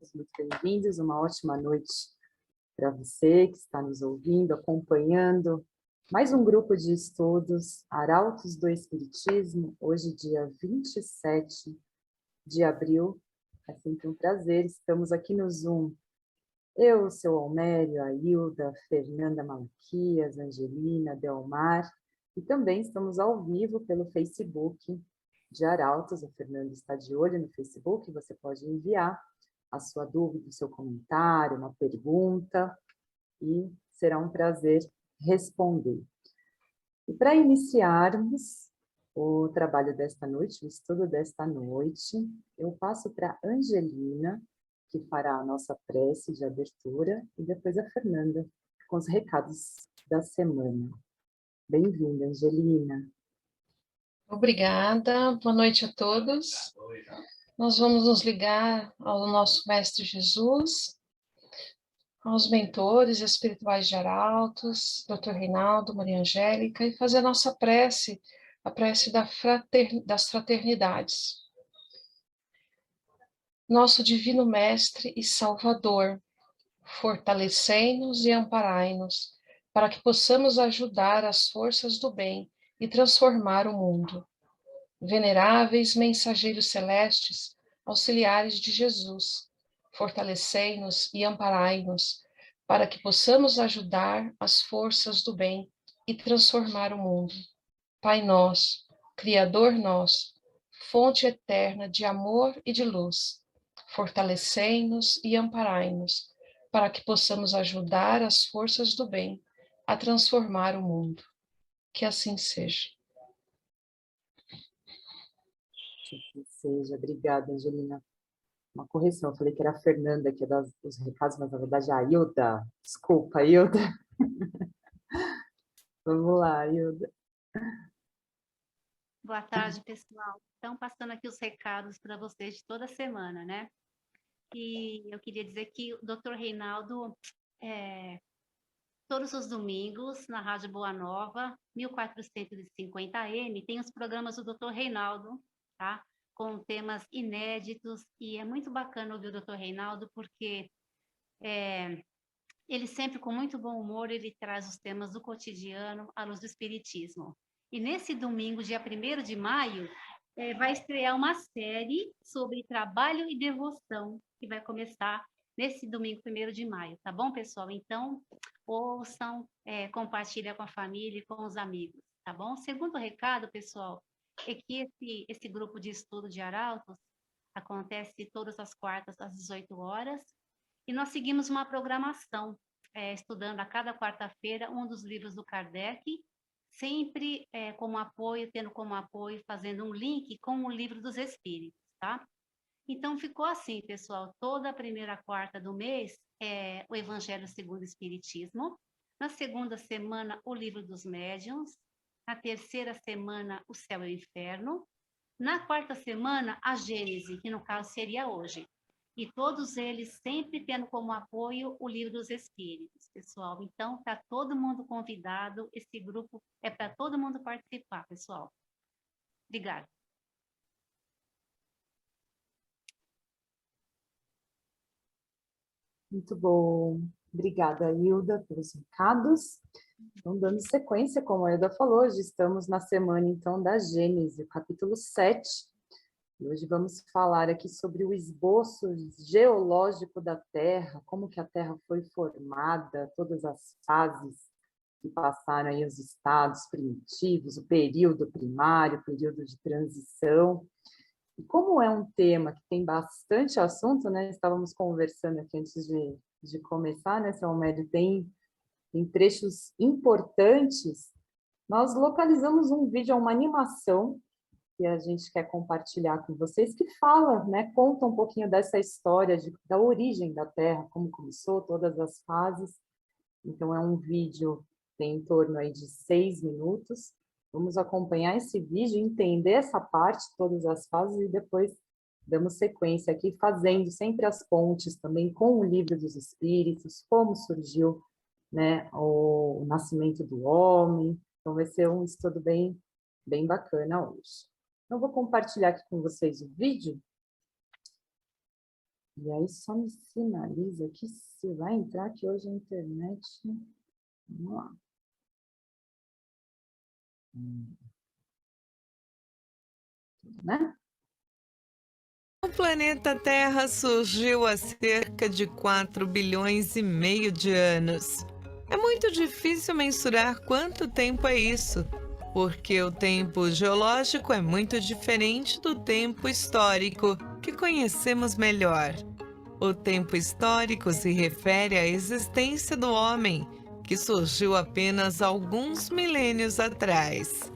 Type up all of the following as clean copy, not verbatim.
todos muito bem-vindos, uma ótima noite para você que está nos ouvindo, acompanhando mais um grupo de estudos Arautos do Espiritismo, hoje dia 27 de abril, é sempre um prazer, estamos aqui no Zoom, eu, seu Almério, a Hilda, Fernanda Malaquias, Angelina, Delmar, e também estamos ao vivo pelo Facebook de Arautos, a Fernanda está de olho no Facebook, você pode enviar a sua dúvida, o seu comentário, uma pergunta, e será um prazer responder. E para iniciarmos o trabalho desta noite, o estudo desta noite, eu passo para a Angelina, que fará a nossa prece de abertura, e depois a Fernanda, com os recados da semana. Bem-vinda, Angelina. Obrigada, boa noite a todos. Nós vamos nos ligar ao nosso Mestre Jesus, aos mentores espirituais de Arautos, Dr. Reinaldo, Maria Angélica, e fazer a nossa prece, a prece das fraternidades. Nosso Divino Mestre e Salvador, fortalecei-nos e amparai-nos, para que possamos ajudar as forças do bem e transformar o mundo. Veneráveis mensageiros celestes, auxiliares de Jesus, fortalecei-nos e amparai-nos, para que possamos ajudar as forças do bem e transformar o mundo. Pai nosso, Criador nosso, fonte eterna de amor e de luz, fortalecei-nos e amparai-nos, para que possamos ajudar as forças do bem a transformar o mundo. Que assim seja. Que seja, obrigada, Angelina. Uma correção, eu falei que era a Fernanda que ia dar os recados, mas na verdade é a Hilda. Desculpa, Hilda. Vamos lá, Hilda. Boa tarde, pessoal. Então, passando aqui os recados para vocês de toda semana, né? E eu queria dizer que o Dr. Reinaldo, todos os domingos, na Rádio Boa Nova, 1450 AM, tem os programas do Dr. Reinaldo, tá? Com temas inéditos, e é muito bacana ouvir o Dr. Reinaldo, porque ele sempre, com muito bom humor, ele traz os temas do cotidiano à luz do Espiritismo. E nesse domingo, dia 1º de maio, vai estrear uma série sobre trabalho e devoção, que vai começar nesse domingo 1º de maio, tá bom, pessoal? Então, ouçam, compartilhem com a família e com os amigos, tá bom? Segundo recado, pessoal, é que esse grupo de estudo de Arautos acontece todas as quartas às 18 horas, e nós seguimos uma programação, estudando a cada quarta-feira um dos livros do Kardec, sempre como apoio, tendo como apoio, fazendo um link com o Livro dos Espíritos, tá? Então, ficou assim, pessoal, toda a primeira quarta do mês é o Evangelho segundo o Espiritismo, na segunda semana, o Livro dos Médiuns, na terceira semana, o Céu e o Inferno, na quarta semana, a Gênese, que no caso seria hoje. E todos eles sempre tendo como apoio o Livro dos Espíritos, pessoal. Então, está todo mundo convidado, esse grupo é para todo mundo participar, pessoal. Obrigada. Muito bom. Obrigada, Hilda, pelos recados. Então, dando sequência, como a Hilda falou, hoje estamos na semana, então, da Gênese, capítulo 7. E hoje vamos falar aqui sobre o esboço geológico da Terra, como que a Terra foi formada, todas as fases que passaram aí os estados primitivos, o período primário, o período de transição. E como é um tema que tem bastante assunto, né? Estávamos conversando aqui antes de começar, né, seu Almério, tem trechos importantes. Nós localizamos um vídeo, uma animação, que a gente quer compartilhar com vocês, que fala, né, conta um pouquinho dessa história da origem da Terra, como começou, todas as fases. Então, é um vídeo que tem em torno aí de 6 minutos. Vamos acompanhar esse vídeo, entender essa parte, todas as fases, e depois damos sequência aqui, fazendo sempre as pontes também com o Livro dos Espíritos, como surgiu, né, o nascimento do homem. Então, vai ser um estudo bem bacana hoje. Então, vou compartilhar aqui com vocês o vídeo. E aí só me sinaliza aqui se vai entrar, que hoje a internet... Vamos lá. Né? O planeta Terra surgiu há cerca de 4 bilhões e meio de anos. É muito difícil mensurar quanto tempo é isso, porque o tempo geológico é muito diferente do tempo histórico, que conhecemos melhor. O tempo histórico se refere à existência do homem, que surgiu apenas alguns milênios atrás.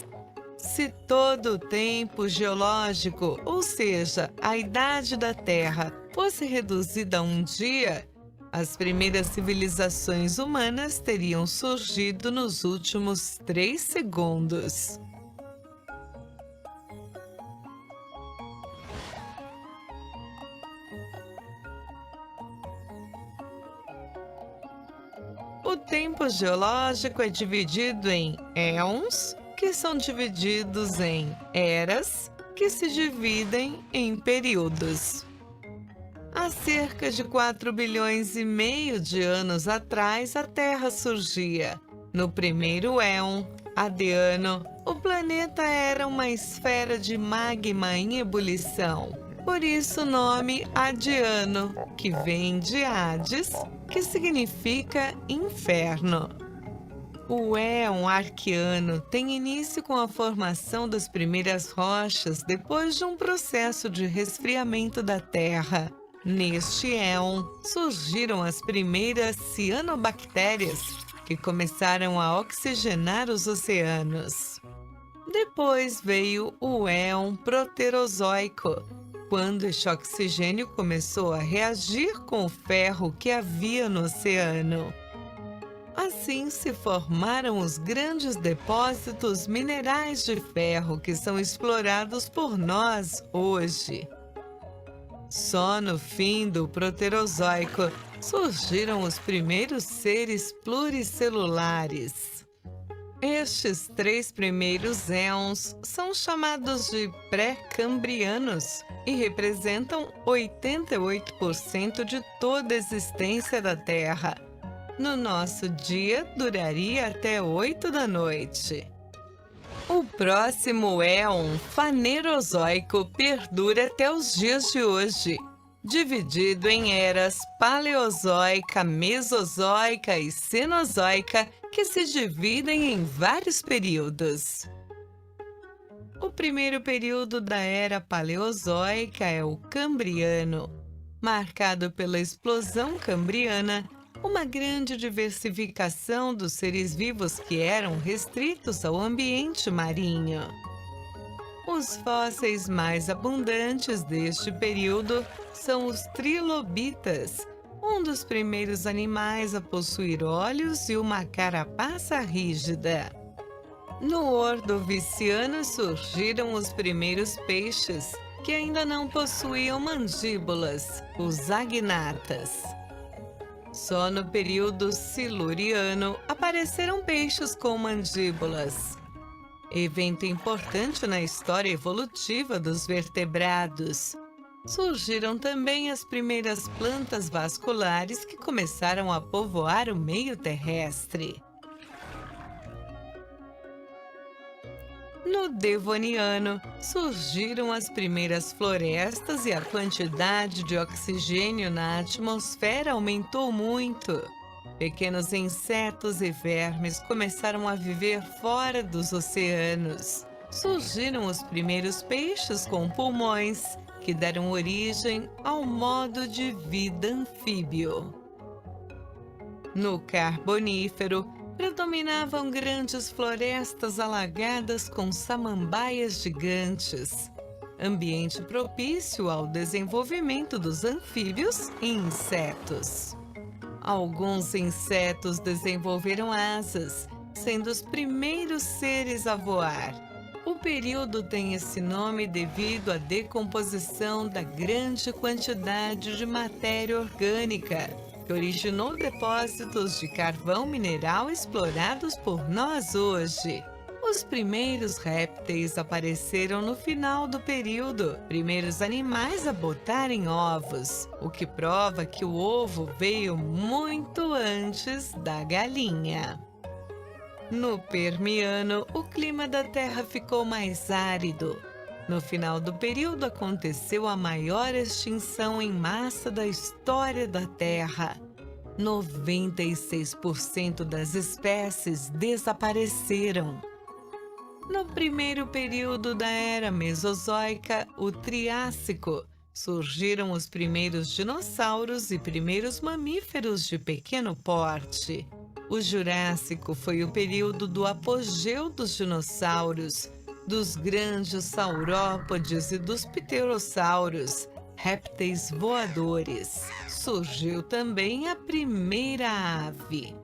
Se todo o tempo geológico, ou seja, a idade da Terra, fosse reduzida a um dia, as primeiras civilizações humanas teriam surgido nos últimos 3 segundos. O tempo geológico é dividido em éons, que são divididos em eras, que se dividem em períodos. Há cerca de 4 bilhões e meio de anos atrás, a Terra surgia. No primeiro éon, Adiano, o planeta era uma esfera de magma em ebulição. Por isso o nome Adiano, que vem de Hades, que significa inferno. O éon arqueano tem início com a formação das primeiras rochas depois de um processo de resfriamento da Terra. Neste éon, surgiram as primeiras cianobactérias, que começaram a oxigenar os oceanos. Depois veio o éon proterozoico, quando este oxigênio começou a reagir com o ferro que havia no oceano. Assim se formaram os grandes depósitos minerais de ferro que são explorados por nós hoje. Só no fim do Proterozoico surgiram os primeiros seres pluricelulares. Estes 3 primeiros éons são chamados de pré-cambrianos e representam 88% de toda a existência da Terra. No nosso dia, duraria até 8 da noite. O próximo éon fanerozoico perdura até os dias de hoje, dividido em eras paleozoica, mesozoica e cenozoica, que se dividem em vários períodos. O primeiro período da era paleozoica é o Cambriano, marcado pela explosão cambriana, uma grande diversificação dos seres vivos que eram restritos ao ambiente marinho. Os fósseis mais abundantes deste período são os trilobitas, um dos primeiros animais a possuir olhos e uma carapaça rígida. No Ordoviciano surgiram os primeiros peixes, que ainda não possuíam mandíbulas, os agnatas. Só no período Siluriano apareceram peixes com mandíbulas. Evento importante na história evolutiva dos vertebrados. Surgiram também as primeiras plantas vasculares que começaram a povoar o meio terrestre. No Devoniano, surgiram as primeiras florestas e a quantidade de oxigênio na atmosfera aumentou muito. Pequenos insetos e vermes começaram a viver fora dos oceanos. Surgiram os primeiros peixes com pulmões, que deram origem ao modo de vida anfíbio. No Carbonífero, predominavam grandes florestas alagadas com samambaias gigantes, ambiente propício ao desenvolvimento dos anfíbios e insetos. Alguns insetos desenvolveram asas, sendo os primeiros seres a voar. O período tem esse nome devido à decomposição da grande quantidade de matéria orgânica, que originou depósitos de carvão mineral explorados por nós hoje. Os primeiros répteis apareceram no final do período, primeiros animais a botarem ovos, o que prova que o ovo veio muito antes da galinha. No Permiano, o clima da Terra ficou mais árido. No final do período aconteceu a maior extinção em massa da história da Terra. 96% das espécies desapareceram. No primeiro período da Era Mesozoica, o Triássico, surgiram os primeiros dinossauros e primeiros mamíferos de pequeno porte. O Jurássico foi o período do apogeu dos dinossauros, dos grandes saurópodes e dos pterossauros, répteis voadores. Surgiu também a primeira ave.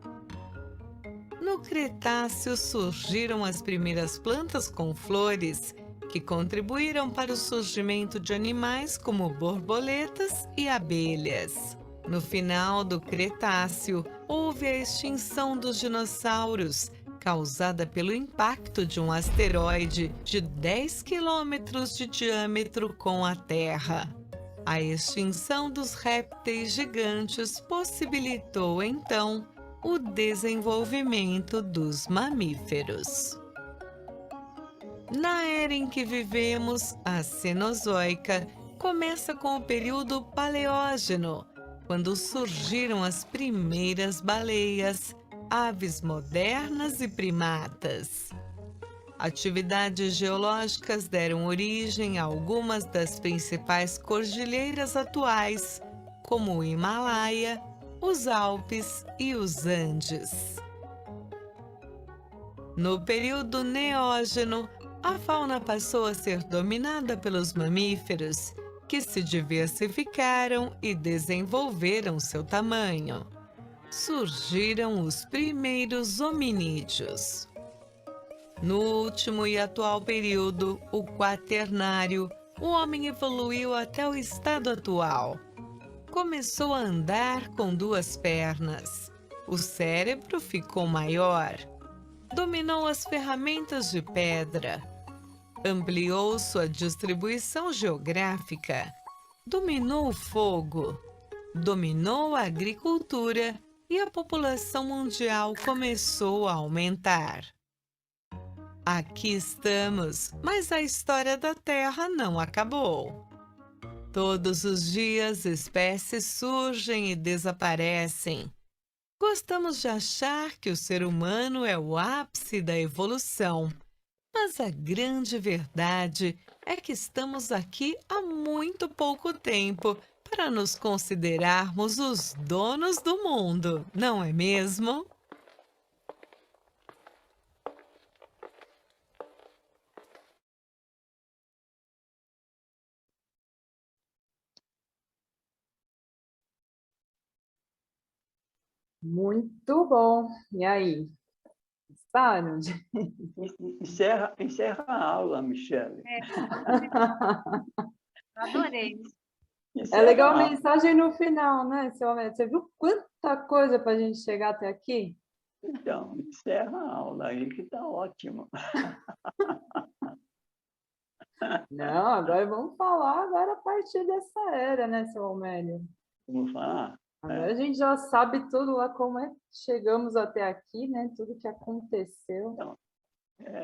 No Cretáceo surgiram as primeiras plantas com flores, que contribuíram para o surgimento de animais como borboletas e abelhas. No final do Cretáceo, houve a extinção dos dinossauros, causada pelo impacto de um asteroide de 10 quilômetros de diâmetro com a Terra. A extinção dos répteis gigantes possibilitou, então, o desenvolvimento dos mamíferos. Na era em que vivemos, a Cenozoica, começa com o período Paleógeno, quando surgiram as primeiras baleias, aves modernas e primatas. Atividades geológicas deram origem a algumas das principais cordilheiras atuais, como o Himalaia, os Alpes e os Andes. No período Neógeno, a fauna passou a ser dominada pelos mamíferos, que se diversificaram e desenvolveram seu tamanho. Surgiram os primeiros hominídeos. No último e atual período, o Quaternário, o homem evoluiu até o estado atual. Começou a andar com 2 pernas. O cérebro ficou maior. Dominou as ferramentas de pedra. Ampliou sua distribuição geográfica. Dominou o fogo. Dominou a agricultura e a população mundial começou a aumentar. Aqui estamos, mas a história da Terra não acabou. Todos os dias, espécies surgem e desaparecem. Gostamos de achar que o ser humano é o ápice da evolução, mas a grande verdade é que estamos aqui há muito pouco tempo para nos considerarmos os donos do mundo, não é mesmo? Muito bom. E aí? Gostaram? Encerra a aula, Michele. Adorei. É legal a Encerra mensagem no final, né, seu Homero? Você viu quanta coisa para a gente chegar até aqui? Então, encerra a aula aí, que está ótimo. Não, agora vamos falar agora a partir dessa era, né, seu Homero? Vamos falar? Agora a gente já sabe tudo lá como é que chegamos até aqui, né? Tudo que aconteceu. Então,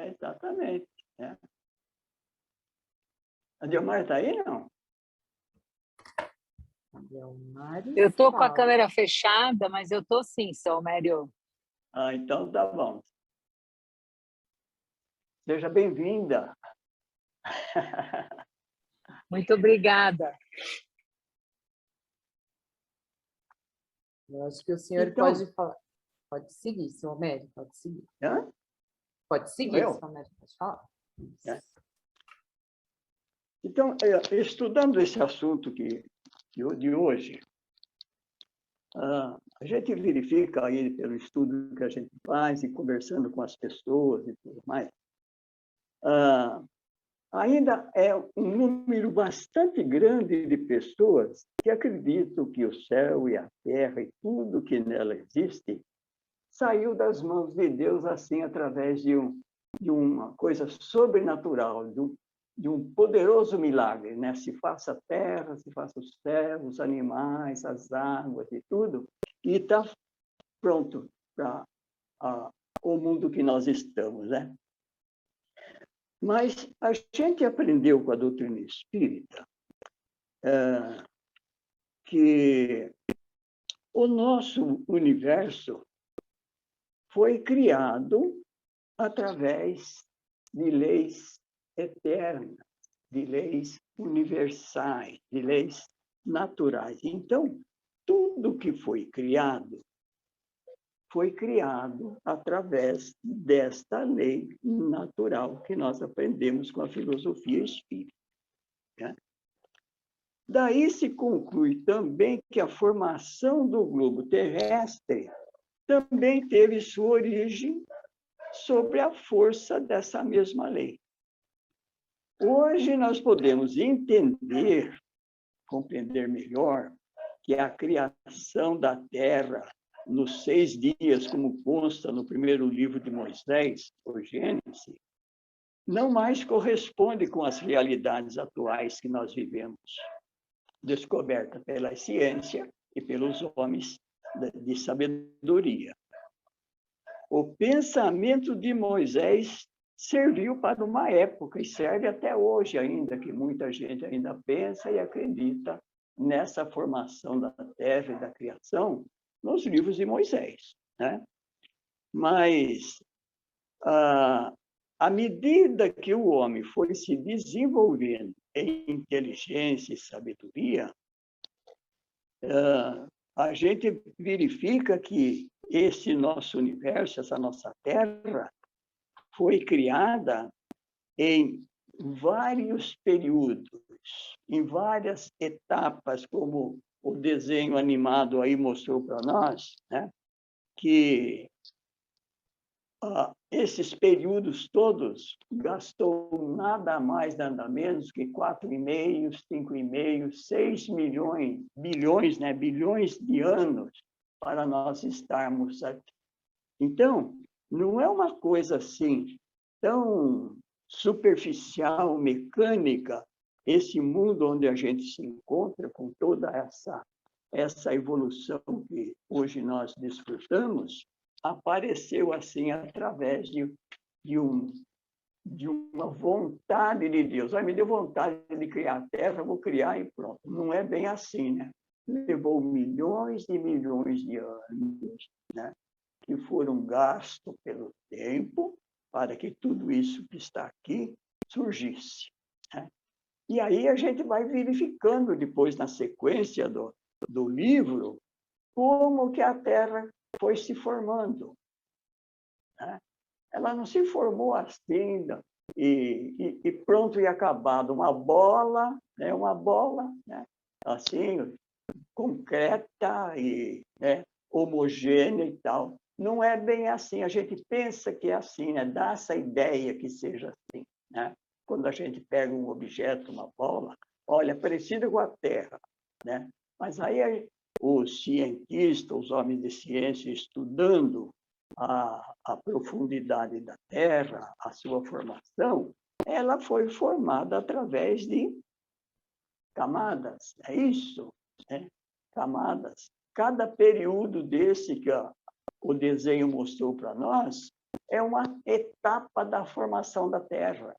exatamente. Né? A Dilmar está aí, não? Eu estou com a câmera fechada, mas eu estou sim, seu Mério. Ah, então tá bom. Seja bem-vinda. Muito obrigada. Eu acho que o senhor Então, pode falar. Pode seguir, seu Homero, pode seguir. Hã? Pode seguir, Eu? seu Homero, pode falar. É. Então, estudando esse assunto de hoje, a gente verifica aí pelo estudo que a gente faz e conversando com as pessoas e tudo mais, ainda é um número bastante grande de pessoas que acreditam que o céu e a terra e tudo que nela existe saiu das mãos de Deus assim através de uma coisa sobrenatural, de um poderoso milagre, né? Se faça a terra, se faça os céus, os animais, as águas e tudo, e está pronto para o mundo que nós estamos, né? Mas a gente aprendeu com a doutrina espírita que o nosso universo foi criado através de leis eternas, de leis universais, de leis naturais. Então, tudo que foi criado através desta lei natural que nós aprendemos com a filosofia espírita, né? Daí se conclui também que a formação do globo terrestre também teve sua origem sobre a força dessa mesma lei. Hoje nós podemos entender, compreender melhor, que a criação da Terra nos 6 dias, como consta no primeiro livro de Moisés, o Gênesis, não mais corresponde com as realidades atuais que nós vivemos, descoberta pela ciência e pelos homens de sabedoria. O pensamento de Moisés serviu para uma época e serve até hoje ainda, que muita gente ainda pensa e acredita nessa formação da Terra e da criação nos livros de Moisés, né? Mas, à medida que o homem foi se desenvolvendo em inteligência e sabedoria, a gente verifica que esse nosso universo, essa nossa Terra, foi criada em vários períodos, em várias etapas, como o desenho animado aí mostrou para nós, né? Que esses períodos todos gastou nada mais, nada menos que 4,5, 5,5, 6 milhões, bilhões, né? Bilhões de anos para nós estarmos aqui. Então, não é uma coisa assim tão superficial, mecânica, esse mundo onde a gente se encontra com toda essa evolução que hoje nós desfrutamos, apareceu assim através de uma vontade de Deus. Me deu vontade de criar a Terra, vou criar e pronto. Não é bem assim, né? Levou milhões e milhões de anos, né? Que foram gastos pelo tempo para que tudo isso que está aqui surgisse, né? E aí a gente vai verificando depois, na sequência do livro, como que a Terra foi se formando, né? Ela não se formou assim e pronto e acabado. Uma bola, né? Assim, concreta e, né, homogênea e tal. Não é bem assim. A gente pensa que é assim, né? Dá essa ideia que seja assim, né? Quando a gente pega um objeto, uma bola, olha, parecida com a Terra, né? Mas aí os cientistas, os homens de ciência, estudando a profundidade da Terra, a sua formação, ela foi formada através de camadas, é isso, né? Camadas. Cada período desse que o desenho mostrou para nós é uma etapa da formação da Terra.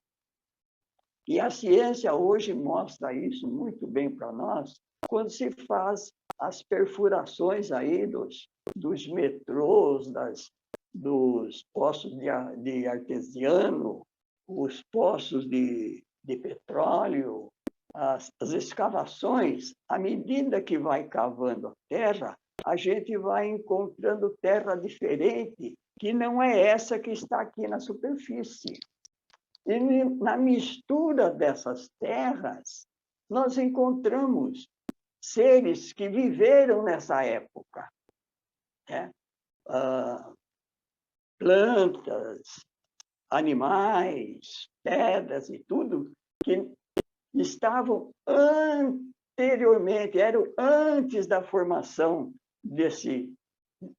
E a ciência hoje mostra isso muito bem para nós, quando se faz as perfurações aí dos metrôs, dos poços de artesiano, os poços de petróleo, as escavações. À medida que vai cavando a terra, a gente vai encontrando terra diferente, que não é essa que está aqui na superfície. E na mistura dessas terras, nós encontramos seres que viveram nessa época, né? Plantas, animais, pedras e tudo, que estavam anteriormente, eram antes da formação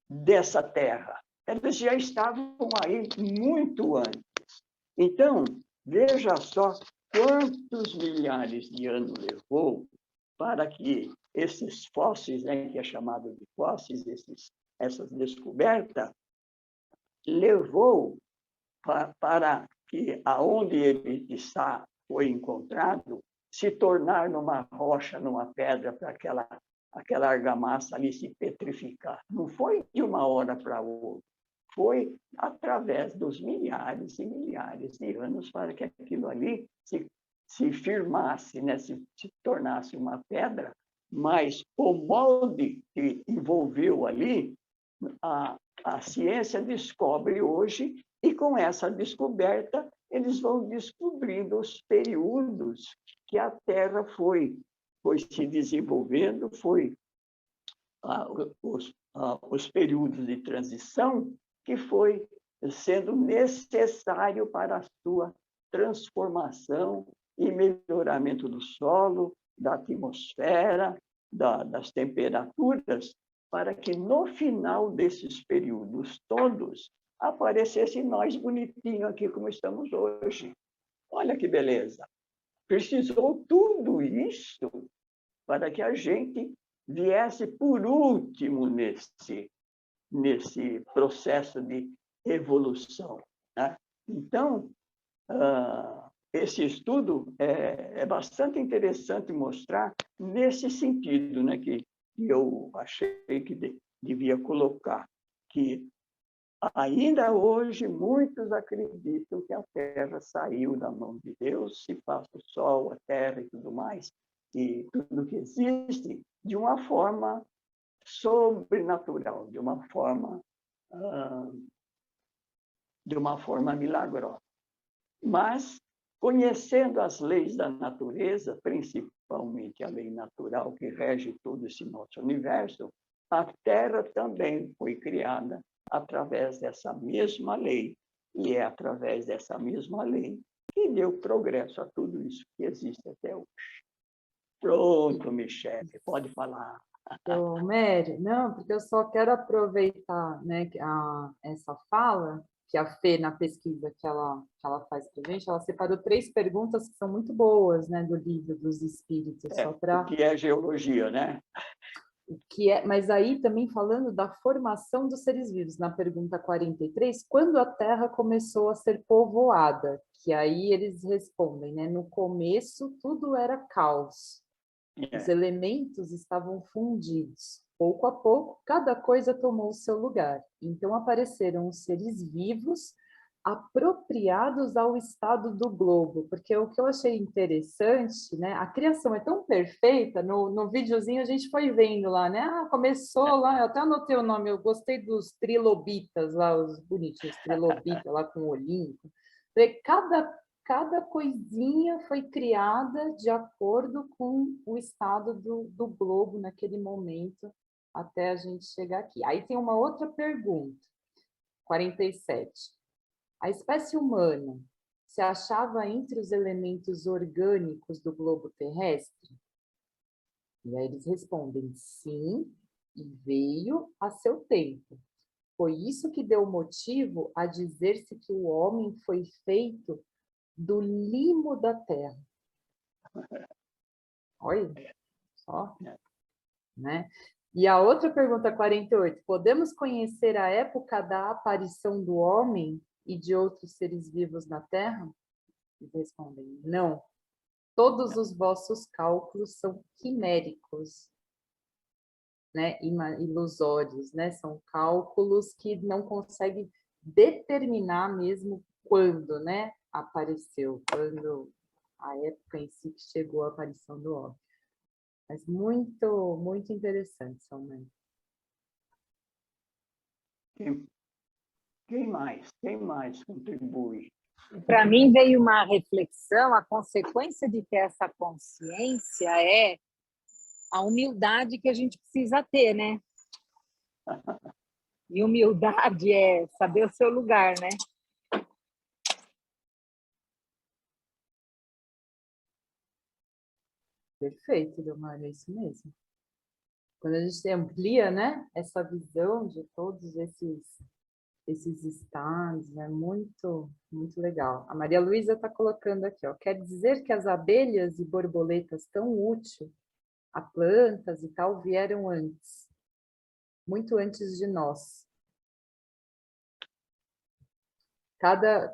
dessa terra. Eles já estavam aí muito antes, Então, veja só quantos milhares de anos levou para que esses fósseis, né, que é chamado de fósseis, essas descobertas, levou para que aonde ele foi encontrado se tornar numa rocha, numa pedra, para aquela argamassa ali se petrificar. Não foi de uma hora para outra, foi através dos milhares e milhares de anos para que aquilo ali se firmasse, né? se tornasse uma pedra, mas o molde que envolveu ali, a ciência descobre hoje, e com essa descoberta eles vão descobrindo os períodos que a Terra foi se desenvolvendo, os períodos de transição que foi sendo necessário para a sua transformação e melhoramento do solo, da atmosfera, das temperaturas, para que no final desses períodos todos aparecesse nós bonitinho aqui como estamos hoje. Olha que beleza! Precisou tudo isso para que a gente viesse por último nesse processo de evolução, né? Então, esse estudo é bastante interessante mostrar nesse sentido, né, que eu achei que devia colocar, que ainda hoje muitos acreditam que a Terra saiu da mão de Deus, se passa o Sol, a Terra e tudo mais, e tudo que existe, de uma forma sobrenatural, de uma forma milagrosa. Mas, conhecendo as leis da natureza, principalmente a lei natural que rege todo esse nosso universo, a Terra também foi criada através dessa mesma lei, e é através dessa mesma lei que deu progresso a tudo isso que existe até hoje. Pronto, Michele, pode falar. Mary, não, porque eu só quero aproveitar, né, essa fala, que a Fê, na pesquisa que ela faz para a gente, ela separou 3 perguntas que são muito boas, né, do livro dos Espíritos. Só para... O que é geologia, né? Mas aí também falando da formação dos seres vivos, na pergunta 43, quando a Terra começou a ser povoada, que aí eles respondem, né, no começo tudo era caos. Os elementos estavam fundidos. Pouco a pouco, cada coisa tomou o seu lugar. Então, apareceram os seres vivos apropriados ao estado do globo. Porque o que eu achei interessante, né? A criação é tão perfeita, no videozinho a gente foi vendo lá, né? Começou lá, eu até anotei o nome, eu gostei dos trilobitas lá, os bonitinhos trilobitas lá com o olhinho. Cada coisinha foi criada de acordo com o estado do globo naquele momento, até a gente chegar aqui. Aí tem uma outra pergunta, 47. A espécie humana se achava entre os elementos orgânicos do globo terrestre? E aí eles respondem sim, e veio a seu tempo. Foi isso que deu motivo a dizer-se que o homem foi feito do limo da terra. Olha, só, né? E a outra pergunta, 48, podemos conhecer a época da aparição do homem e de outros seres vivos na Terra? Eles respondem, não. Todos os vossos cálculos são quiméricos, né? Ilusórios, né? São cálculos que não conseguem determinar mesmo quando, né? Apareceu, quando a época em si que chegou a aparição do homem. Mas muito, muito interessante, Salmé. Quem mais contribui? Para mim veio uma reflexão, a consequência de ter essa consciência é a humildade que a gente precisa ter, né? E humildade é saber o seu lugar, né? Perfeito, Delmar, é isso mesmo. Quando a gente amplia, né, essa visão de todos esses esses estados, é muito, muito legal. A Maria Luísa está colocando aqui, ó, quer dizer que as abelhas e borboletas tão úteis a plantas e tal vieram antes, muito antes de nós. Cada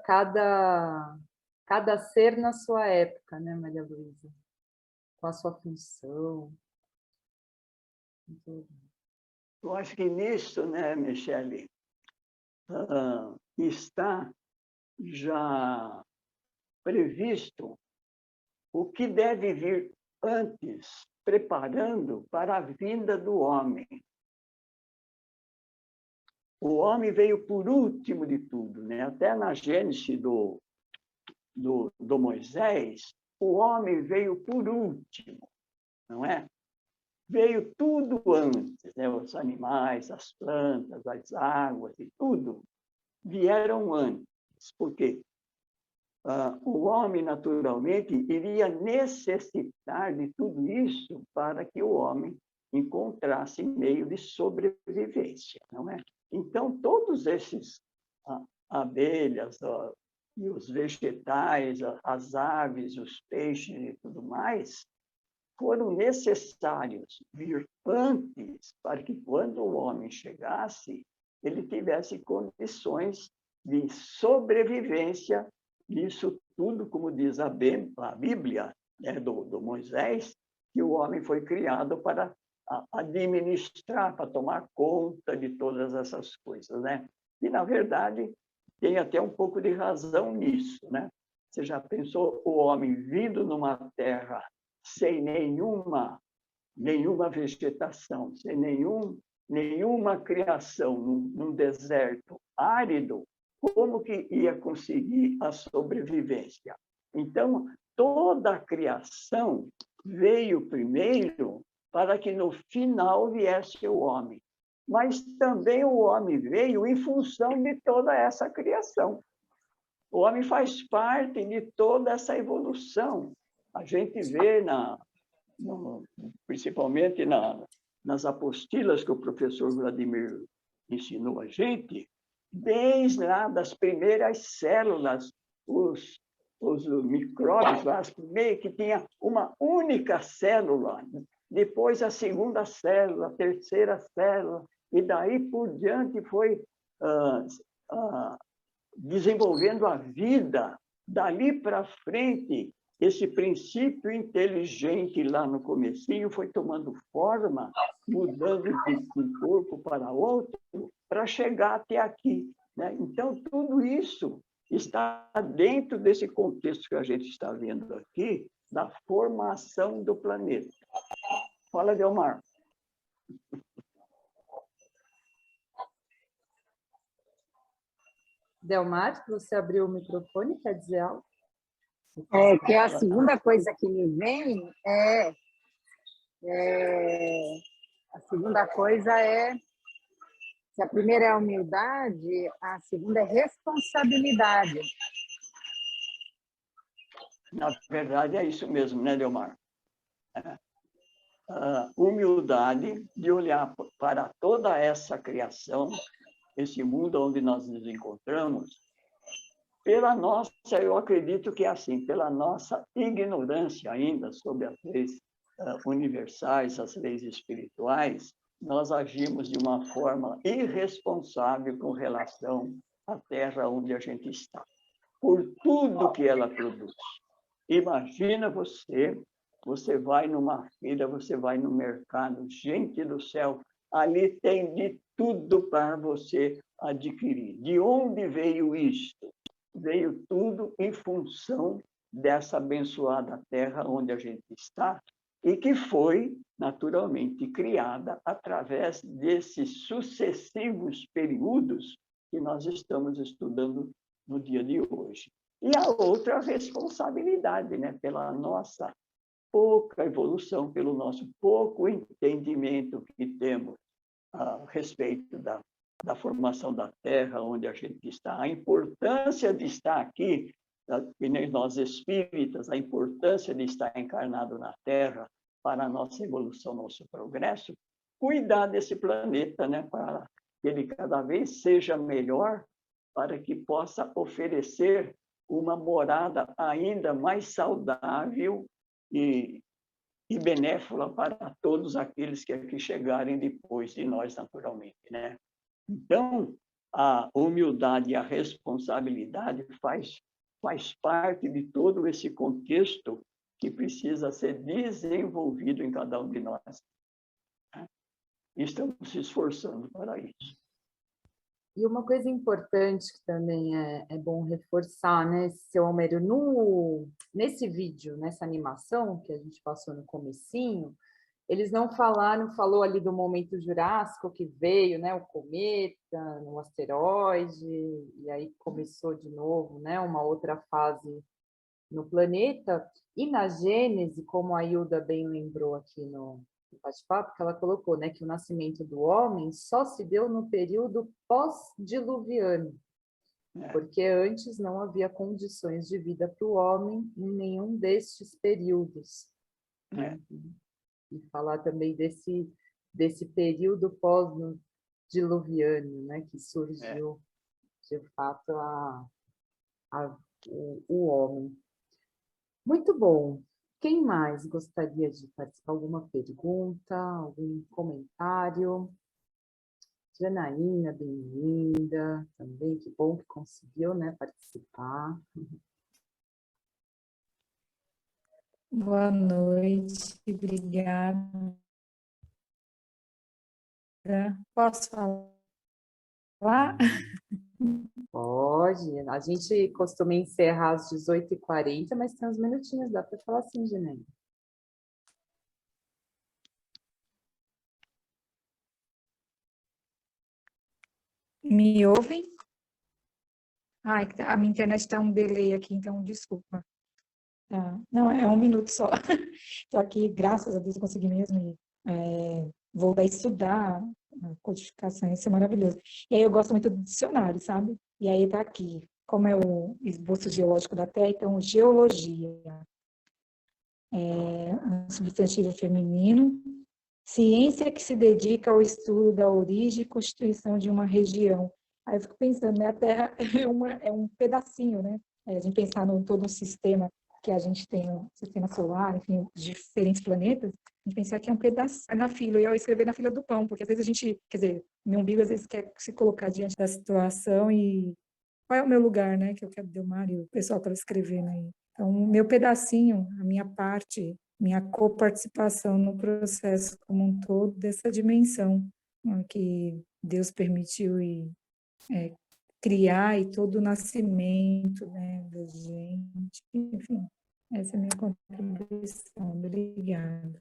ser na sua época, né, Maria Luísa? Com a sua função. Eu acho que nisso, né, Michele, está já previsto o que deve vir antes, preparando para a vinda do homem. O homem veio por último de tudo, né? Até na Gênesis do Moisés, o homem veio por último, não é? Veio tudo antes, né? Os animais, as plantas, as águas e tudo vieram antes, porque o homem, naturalmente, iria necessitar de tudo isso para que o homem encontrasse meio de sobrevivência, não é? Então, todos esses abelhas e os vegetais, as aves, os peixes e tudo mais, foram necessários vir antes para que, quando o homem chegasse, ele tivesse condições de sobrevivência. Isso tudo, como diz a Bíblia, né, do Moisés, que o homem foi criado para administrar, para tomar conta de todas essas coisas, né? E, na verdade, tem até um pouco de razão nisso, né? Você já pensou o homem vindo numa terra sem nenhuma vegetação, sem nenhuma criação, num deserto árido, como que ia conseguir a sobrevivência? Então, toda a criação veio primeiro para que no final viesse o homem. Mas também o homem veio em função de toda essa criação. O homem faz parte de toda essa evolução. A gente vê, principalmente nas apostilas que o professor Vladimir ensinou a gente, desde lá das primeiras células, os micróbios lá, as primeiras, que tinha uma única célula, depois a segunda célula, a terceira célula, e daí por diante foi desenvolvendo a vida. Dali para frente, esse princípio inteligente lá no comecinho foi tomando forma, mudando de um corpo para outro, para chegar até aqui, né? Então, tudo isso está dentro desse contexto que a gente está vendo aqui, da formação do planeta. Fala, Delmar. Delmar, você abriu o microfone, quer dizer algo? Que a segunda coisa que me vem a segunda coisa se a primeira é a humildade, a segunda é responsabilidade. Na verdade, é isso mesmo, né, Delmar? Humildade de olhar para toda essa criação, esse mundo onde nós nos encontramos, pela nossa, eu acredito que é assim, pela nossa ignorância ainda sobre as leis universais, as leis espirituais, nós agimos de uma forma irresponsável com relação à Terra onde a gente está, por tudo que ela produz. Imagina você vai numa feira, você vai no mercado, gente do céu, ali tem de tudo para você adquirir. De onde veio isto? Veio tudo em função dessa abençoada terra onde a gente está e que foi, naturalmente, criada através desses sucessivos períodos que nós estamos estudando no dia de hoje. E a outra responsabilidade, né, pela nossa pouca evolução, pelo nosso pouco entendimento que temos a respeito da formação da Terra, onde a gente está, a importância de estar aqui, que nem nós espíritas, a importância de estar encarnado na Terra para a nossa evolução, nosso progresso, cuidar desse planeta, né, para que ele cada vez seja melhor para que possa oferecer uma morada ainda mais saudável e benéfica para todos aqueles que aqui chegarem depois de nós, naturalmente, né? Então, a humildade e a responsabilidade faz parte de todo esse contexto que precisa ser desenvolvido em cada um de nós, né? E estamos se esforçando para isso. E uma coisa importante que também é bom reforçar, né, seu Almério, nesse vídeo, nessa animação que a gente passou no comecinho, eles não falou ali do momento jurássico que veio, né, o cometa, no asteroide, e aí começou de novo, né, uma outra fase no planeta. E na Gênese, como a Hilda bem lembrou aqui no bate-papo, que ela colocou, né, que o nascimento do homem só se deu no período pós-diluviano, porque antes não havia condições de vida para o homem em nenhum destes períodos. E falar também desse período pós-diluviano, né, que surgiu, de fato, o homem. Muito bom. Quem mais gostaria de participar? Alguma pergunta, algum comentário? Janaína, bem-vinda também. Que bom que conseguiu, né, participar. Boa noite, obrigada. Posso falar? Pode. A gente costuma encerrar às 18h40, mas tem uns minutinhos, dá para falar assim, Janaína. Me ouvem? Ai, a minha internet está um delay aqui, então desculpa. Tá. Não, é 1 minuto só. Estou aqui, graças a Deus, eu consegui mesmo voltar a estudar a codificação, isso é maravilhoso. E aí eu gosto muito do dicionário, sabe? E aí está aqui, como é o esboço geológico da Terra, então geologia. Um substantivo feminino, ciência que se dedica ao estudo da origem e constituição de uma região. Aí eu fico pensando, né, a Terra é um pedacinho, né? A gente pensar no todo um sistema que a gente tem, o sistema solar, enfim, diferentes planetas, a gente pensar que é um pedaço na fila, e eu escrever na fila do pão, porque às vezes a gente, quer dizer, meu umbigo às vezes quer se colocar diante da situação e qual é o meu lugar, né, que eu quero dar o Mário, o pessoal estava escrevendo aí. Então, o meu pedacinho, a minha parte, minha coparticipação no processo como um todo dessa dimensão, né, que Deus permitiu criar e todo o nascimento, né, da gente, enfim, essa é a minha contribuição. Obrigada.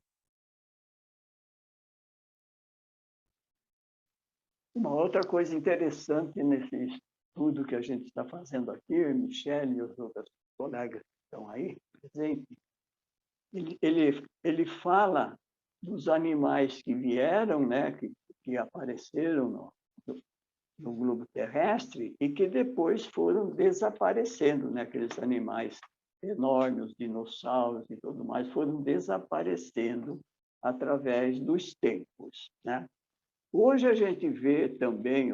Uma outra coisa interessante nesse estudo que a gente está fazendo aqui, Michele e os outros colegas que estão aí presentes, ele fala dos animais que vieram, né, que apareceram no globo terrestre e que depois foram desaparecendo, né? Aqueles animais enormes, os dinossauros e tudo mais, foram desaparecendo através dos tempos, né? Hoje a gente vê também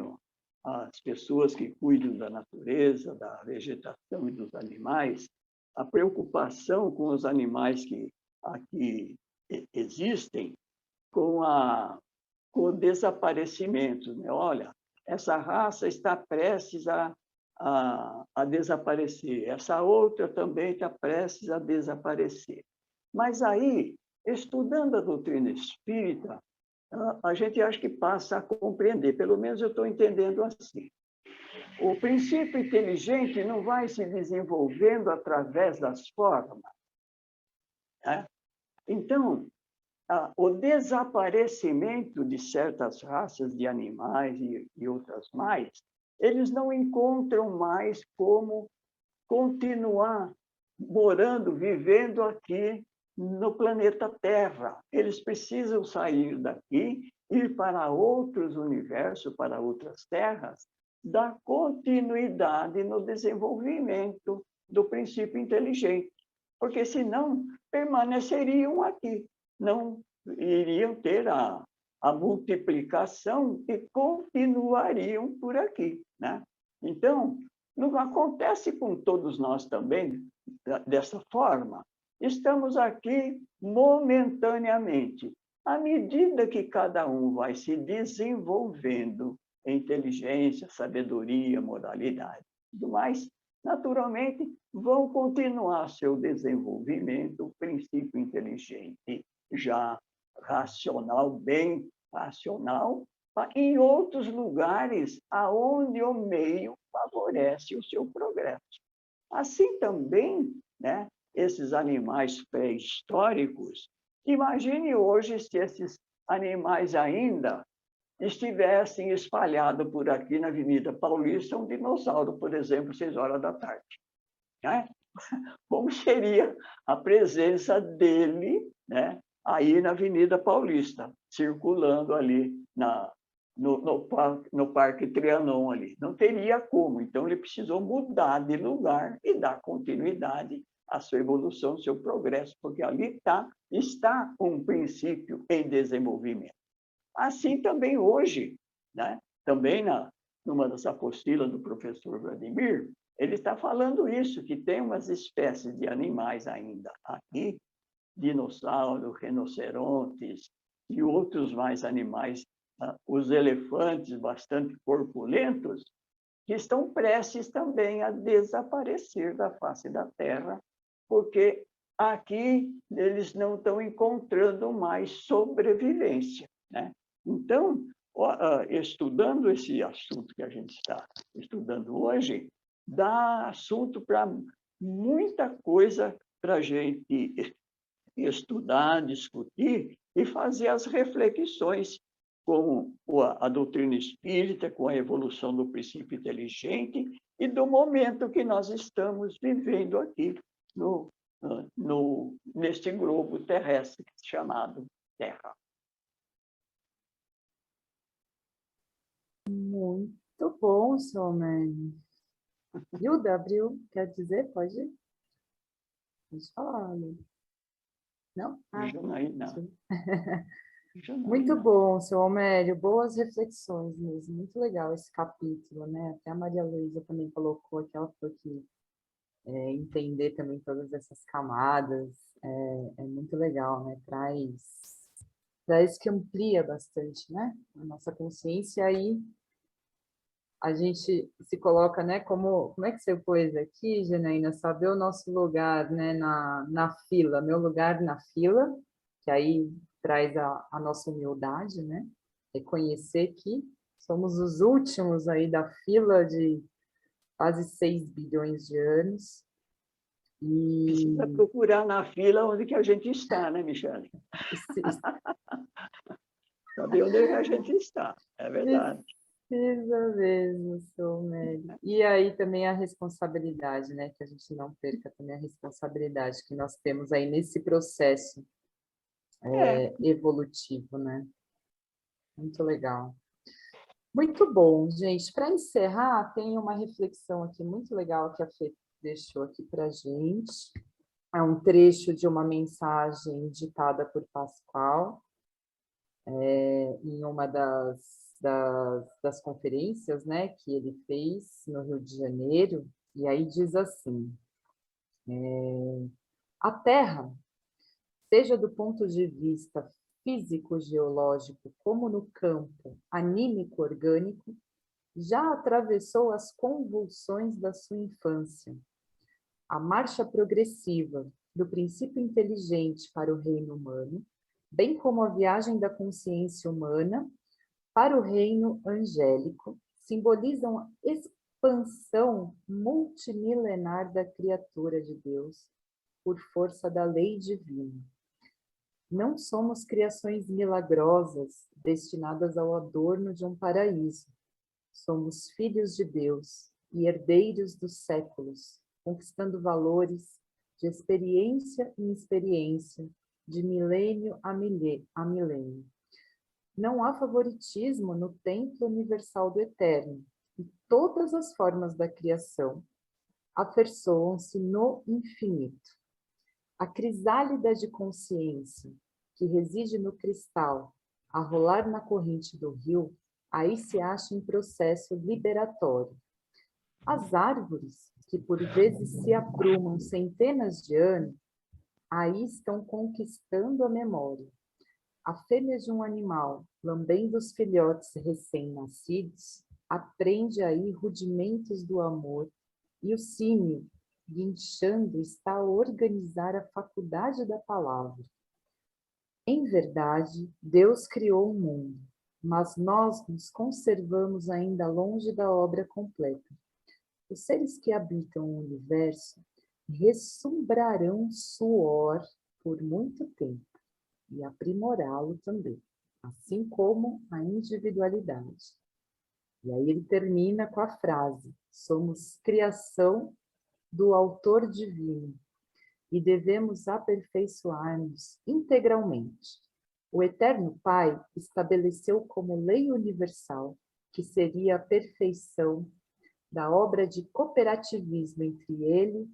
as pessoas que cuidam da natureza, da vegetação e dos animais, a preocupação com os animais que aqui existem, com o desaparecimento, né? Olha, essa raça está prestes a desaparecer, essa outra também está prestes a desaparecer. Mas aí, estudando a doutrina espírita, a gente acha que passa a compreender, pelo menos eu estou entendendo assim. O princípio inteligente não vai se desenvolvendo através das formas, né? Então, o desaparecimento de certas raças de animais e outras mais, eles não encontram mais como continuar morando, vivendo aqui no planeta Terra. Eles precisam sair daqui, ir para outros universos, para outras terras, dar continuidade no desenvolvimento do princípio inteligente, porque senão permaneceriam aqui, não iriam ter a multiplicação e continuariam por aqui, né? Então, não acontece com todos nós também dessa forma. Estamos aqui momentaneamente. À medida que cada um vai se desenvolvendo em inteligência, sabedoria, moralidade e tudo mais, naturalmente vão continuar seu desenvolvimento, o princípio inteligente, já racional, bem racional, em outros lugares aonde o meio favorece o seu progresso. Assim também, né, esses animais pré-históricos, imagine hoje se esses animais ainda estivessem espalhados por aqui na Avenida Paulista, um dinossauro, por exemplo, 6 horas da tarde. Né? Como seria a presença dele, né, aí na Avenida Paulista, circulando ali no Parque Trianon ali? Não teria como. Então, ele precisou mudar de lugar e dar continuidade à sua evolução, ao seu progresso, porque ali está um princípio em desenvolvimento. Assim também hoje, né? Também numa das apostilas do professor Vladimir, ele está falando isso, que tem umas espécies de animais ainda aqui, dinossauros, rinocerontes e outros mais animais, os elefantes bastante corpulentos, que estão prestes também a desaparecer da face da Terra, porque aqui eles não estão encontrando mais sobrevivência, né? Então, estudando esse assunto que a gente está estudando hoje, dá assunto para muita coisa para a gente estudar, discutir e fazer as reflexões com a doutrina espírita, com a evolução do princípio inteligente e do momento que nós estamos vivendo aqui neste globo terrestre chamado Terra. Muito bom, Somen. Hilda, abriu, quer dizer? Pode falar. Não? Janaína. Muito bom, seu Homério. Boas reflexões mesmo. Muito legal esse capítulo, né? Até a Maria Luísa também colocou que ela falou que entender também todas essas camadas é muito legal, né? Traz que amplia bastante, né? A nossa consciência aí. A gente se coloca, né, como é que você pôs aqui, Janaína, saber o nosso lugar, né, na fila, meu lugar na fila, que aí traz a nossa humildade, né, reconhecer que somos os últimos aí da fila de quase 6 bilhões de anos. E... Precisa procurar na fila onde que a gente está, né, Michele? Saber onde a gente está, é verdade. Precisa mesmo, seu Mélio. E aí também a responsabilidade, né? Que a gente não perca também a responsabilidade que nós temos aí nesse processo evolutivo, né? Muito legal. Muito bom, gente. Para encerrar, tem uma reflexão aqui muito legal que a Fê deixou aqui para a gente. É um trecho de uma mensagem ditada por Pascoal em uma das conferências, né, que ele fez no Rio de Janeiro, e aí diz assim, a Terra, seja do ponto de vista físico-geológico como no campo anímico-orgânico, já atravessou as convulsões da sua infância. A marcha progressiva do princípio inteligente para o reino humano, bem como a viagem da consciência humana para o reino angélico, simbolizam a expansão multimilenar da criatura de Deus por força da lei divina. Não somos criações milagrosas destinadas ao adorno de um paraíso. Somos filhos de Deus e herdeiros dos séculos, conquistando valores de experiência em experiência, de milênio a milênio. Não há favoritismo no templo universal do eterno, e todas as formas da criação aperfeiçoam-se no infinito. A crisálida de consciência, que reside no cristal a rolar na corrente do rio, aí se acha em processo liberatório. As árvores, que por vezes se aprumam centenas de anos, aí estão conquistando a memória. A fêmea de um animal, lambendo os filhotes recém-nascidos, aprende aí rudimentos do amor, e o símio, guinchando, está a organizar a faculdade da palavra. Em verdade, Deus criou o mundo, mas nós nos conservamos ainda longe da obra completa. Os seres que habitam o universo ressumbrarão suor por muito tempo e aprimorá-lo também, assim como a individualidade. E aí ele termina com a frase: somos criação do autor divino e devemos aperfeiçoar-nos integralmente. O Eterno Pai estabeleceu como lei universal que seria a perfeição da obra de cooperativismo entre ele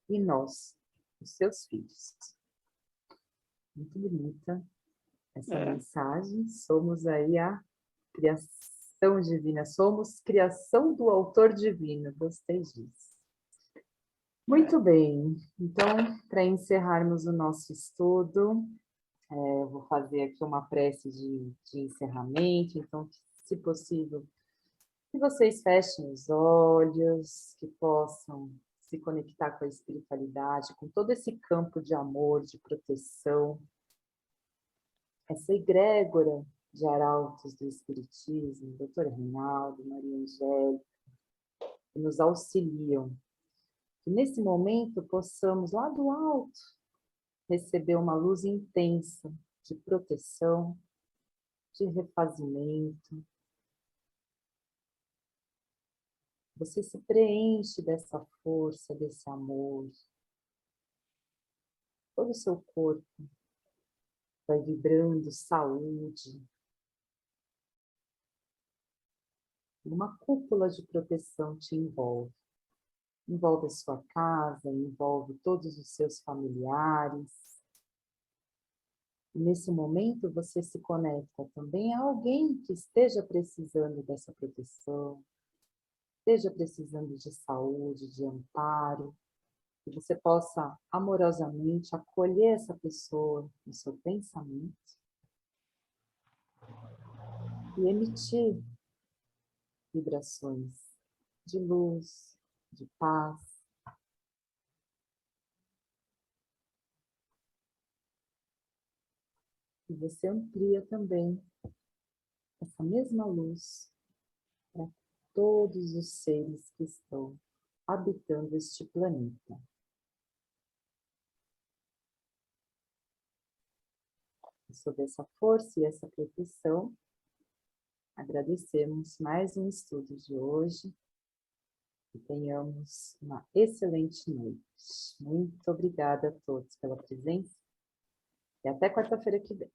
e nós, os seus filhos. Muito bonita essa mensagem. Somos aí a criação divina, somos criação do autor divino. Gostei disso. Muito bem, então, para encerrarmos o nosso estudo, eu vou fazer aqui uma prece de encerramento, então, se possível, que vocês fechem os olhos, que possam se conectar com a espiritualidade, com todo esse campo de amor, de proteção, essa egrégora de arautos do Espiritismo, Dr. Reinaldo, Maria Angélica, que nos auxiliam. Que nesse momento possamos, lá do alto, receber uma luz intensa de proteção, de refazimento. Você se preenche dessa força, desse amor. Todo o seu corpo vai vibrando saúde. Uma cúpula de proteção te envolve. Envolve a sua casa, envolve todos os seus familiares. E nesse momento você se conecta também a alguém que esteja precisando dessa proteção, esteja precisando de saúde, de amparo, que você possa amorosamente acolher essa pessoa no seu pensamento e emitir vibrações de luz, de paz. E você amplia também essa mesma luz para todos os seres que estão habitando este planeta. E sob essa força e essa proteção, agradecemos mais um estudo de hoje e tenhamos uma excelente noite. Muito obrigada a todos pela presença e até quarta-feira que vem.